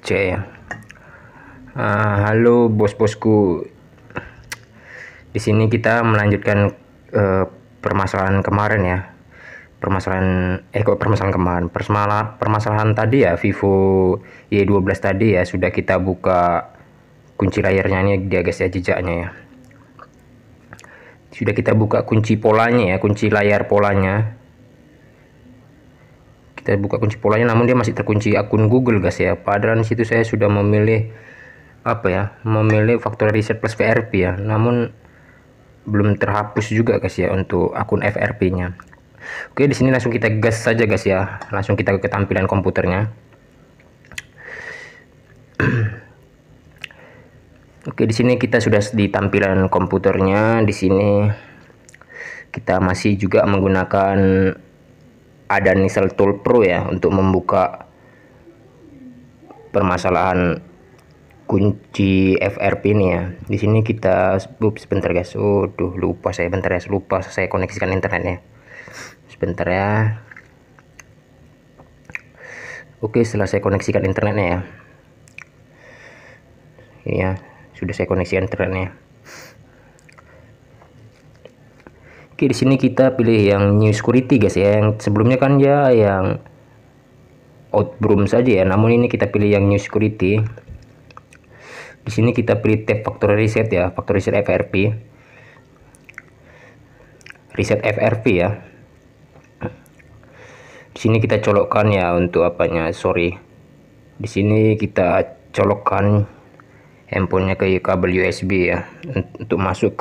C ya. Halo bos-bosku. Di sini kita melanjutkan permasalahan kemarin ya. Permasalahan tadi ya, Vivo Y12 tadi ya, sudah kita buka kunci layarnya ini dia guys ya, jejaknya ya. Sudah kita buka kunci polanya ya, kunci layar polanya. Kita buka kunci polanya, namun dia masih terkunci akun Google guys ya. Padahal di situ saya sudah memilih memilih factory reset plus VRP ya, namun belum terhapus juga guys ya untuk akun FRP nya. Oke, di sini langsung kita gas saja guys ya, langsung kita ke tampilan komputernya. Oke, di sini kita sudah di tampilan komputernya. Di sini kita masih juga menggunakan Adanisel Tool Pro ya untuk membuka permasalahan kunci FRP ini ya. Di sini kita sebentar guys. Lupa saya, bentar ya, lupa saya koneksikan internetnya. Sebentar ya. Oke, setelah saya koneksikan internetnya ya. Ini ya, sudah saya koneksikan internetnya. Oke, di sini kita pilih yang New Security guys ya. Yang sebelumnya kan ya yang Outbroom saja ya, namun ini kita pilih yang New Security. Di sini kita pilih tab factory reset ya, factory reset FRP. Reset FRP ya. Di sini kita colokkan ya untuk apanya, di sini kita colokkan handphonenya ke kabel USB ya, untuk masuk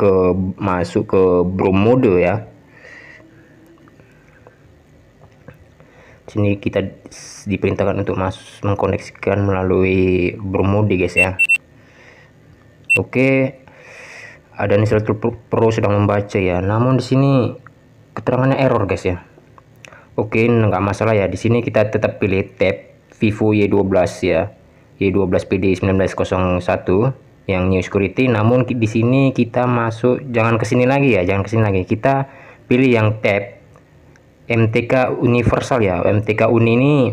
ke Brom mode ya. Sini kita diperintahkan untuk mengkoneksikan melalui Brom mode guys ya. Oke, Adanisel Tool Pro sedang membaca ya, namun di sini keterangannya error guys ya. Oke, nggak masalah ya. Di sini kita tetap pilih tab Vivo Y12 ya, Y12 PD 1901 yang New Security. Namun di sini kita masuk, jangan ke sini lagi ya, kita pilih yang tab MTK Universal ya. MTK Uni ini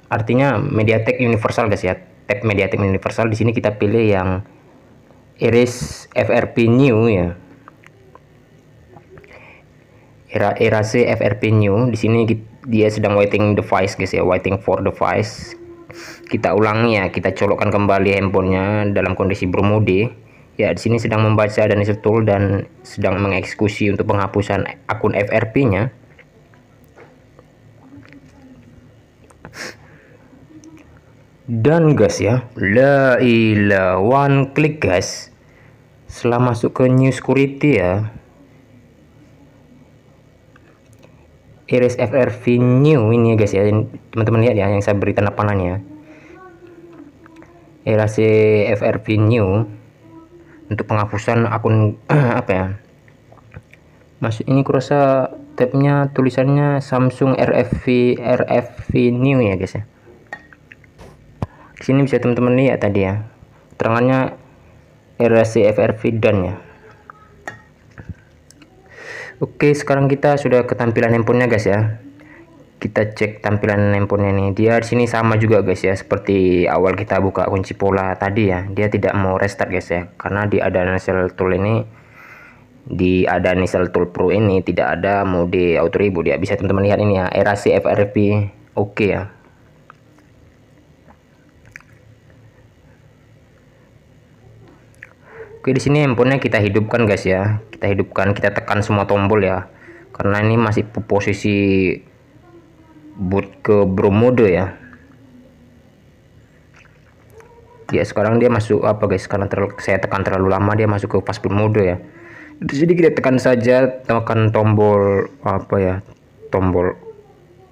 artinya MediaTek Universal guys ya. Tab MediaTek Universal, di sini kita pilih yang Erase FRP New ya. Erase FRP New. Di sini dia sedang waiting device guys ya, waiting for device. Kita ulangi ya, kita colokkan kembali handphonenya dalam kondisi Brom mode ya. Di sini sedang membaca dan install dan sedang mengeksekusi untuk penghapusan akun FRP nya. Dan guys ya, la ilah, one click guys, setelah masuk ke New Security ya, Erase FRP New ini ya guys ya, teman-teman lihat ya yang saya beri tanda panahnya. Erase FRP New untuk penghapusan akun masuk ini kurasa tabnya tulisannya Samsung RFV New ya guys ya. Di sini bisa teman-teman lihat tadi ya, terangannya Erase FRP done ya. Oke, sekarang kita sudah ke tampilan handphonenya guys ya. Kita cek tampilan handphonenya nih. Dia di sini sama juga guys ya, seperti awal kita buka kunci pola tadi ya. Dia tidak mau restart guys ya, karena di Adanisel Tool Pro ini tidak ada mode auto reboot ya. Bisa teman-teman lihat ini ya, Erase FRP oke ya. Oke, di sini handphonenya kita hidupkan guys ya. Kita hidupkan, kita tekan semua tombol ya. Karena ini masih posisi boot ke Brom mode ya. Ya, sekarang dia masuk guys, karena saya tekan terlalu lama dia masuk ke fastboot mode ya. Di sini kita tekan saja, tekan tombol tombol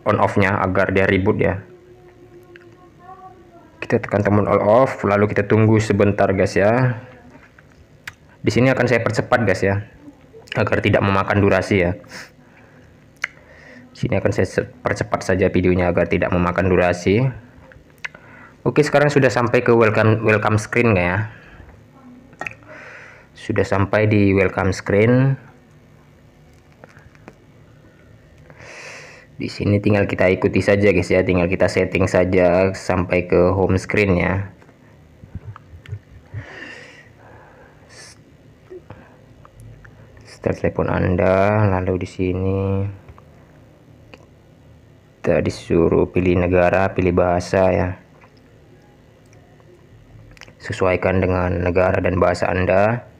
on off-nya agar dia reboot ya. Kita tekan tombol on off, lalu kita tunggu sebentar guys ya. Di sini akan saya percepat guys ya, agar tidak memakan durasi ya. Sini akan saya percepat saja videonya agar tidak memakan durasi. Oke, sekarang sudah sampai ke welcome screen ya. Sudah sampai di welcome screen. Di sini tinggal kita ikuti saja guys ya, tinggal kita setting saja sampai ke home screen ya. Start telepon Anda, lalu di sini kita disuruh pilih negara, pilih bahasa ya. Sesuaikan dengan negara dan bahasa Anda.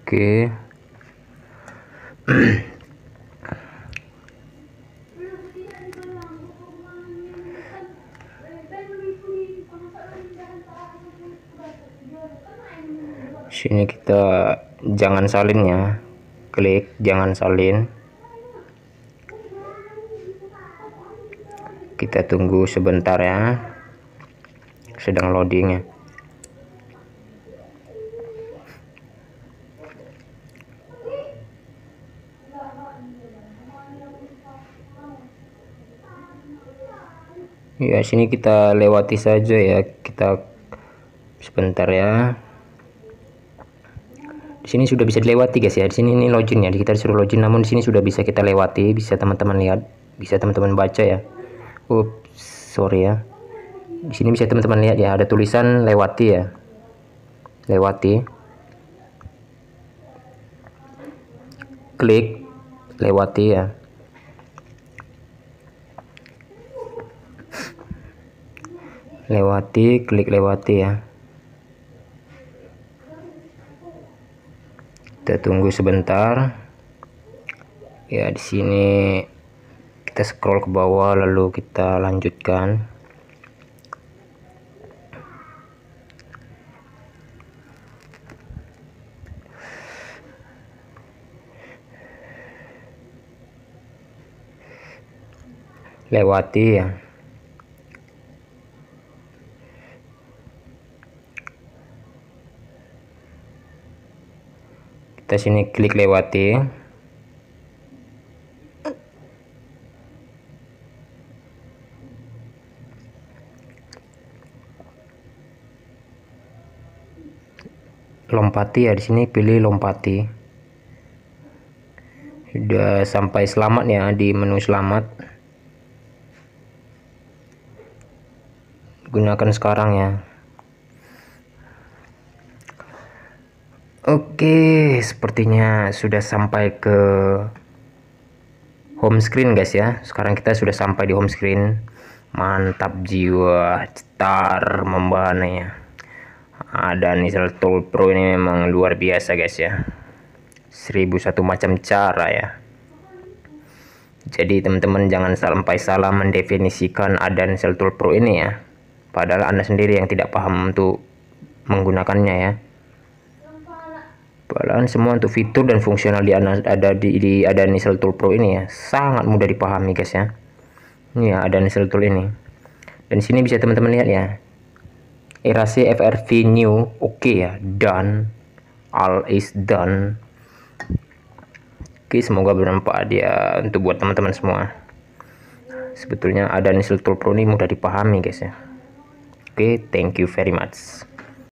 Oke. Sini kita jangan salin ya. Klik jangan salin. Kita tunggu sebentar ya. Sedang loading ya. Ya, sini kita lewati saja ya. Kita sebentar ya. Di sini sudah bisa dilewati guys ya. Di sini ini login ya. Kita disuruh login, namun di sini sudah bisa kita lewati. Bisa teman-teman lihat, bisa teman-teman baca ya. Ups, sorry ya. Di sini bisa teman-teman lihat ya. Ada tulisan lewati ya. Lewati. Klik lewati ya. Lewati, klik lewati ya. Kita tunggu sebentar. Ya, di sini kita scroll ke bawah lalu kita lanjutkan. Lewati ya. Kita sini klik lewati. Lompati ya, di sini pilih lompati. Sudah sampai selamat ya di menu selamat. Gunakan sekarang ya. Oke, sepertinya sudah sampai ke home screen guys ya. Sekarang kita sudah sampai di home screen. Mantap jiwa, cetar membahana ya. Ada Nisal Tool Pro ini memang luar biasa guys ya. 1001 macam cara ya. Jadi teman-teman jangan sampai salah mendefinisikan Adan Nisal Tool Pro ini ya. Padahal Anda sendiri yang tidak paham untuk menggunakannya ya. Padahal semua untuk fitur dan fungsional ada di Adan Nisal Tool Pro ini ya, sangat mudah dipahami guys ya. Ini ya Adan Nisal Tool ini. Dan sini bisa teman-teman lihat ya. Erase FRV new, oke ya, done. All is done. Oke, semoga bermanfaat ya untuk buat teman-teman semua. Sebetulnya Adan Nisal Tool Pro ini mudah dipahami guys ya. Oke, thank you very much.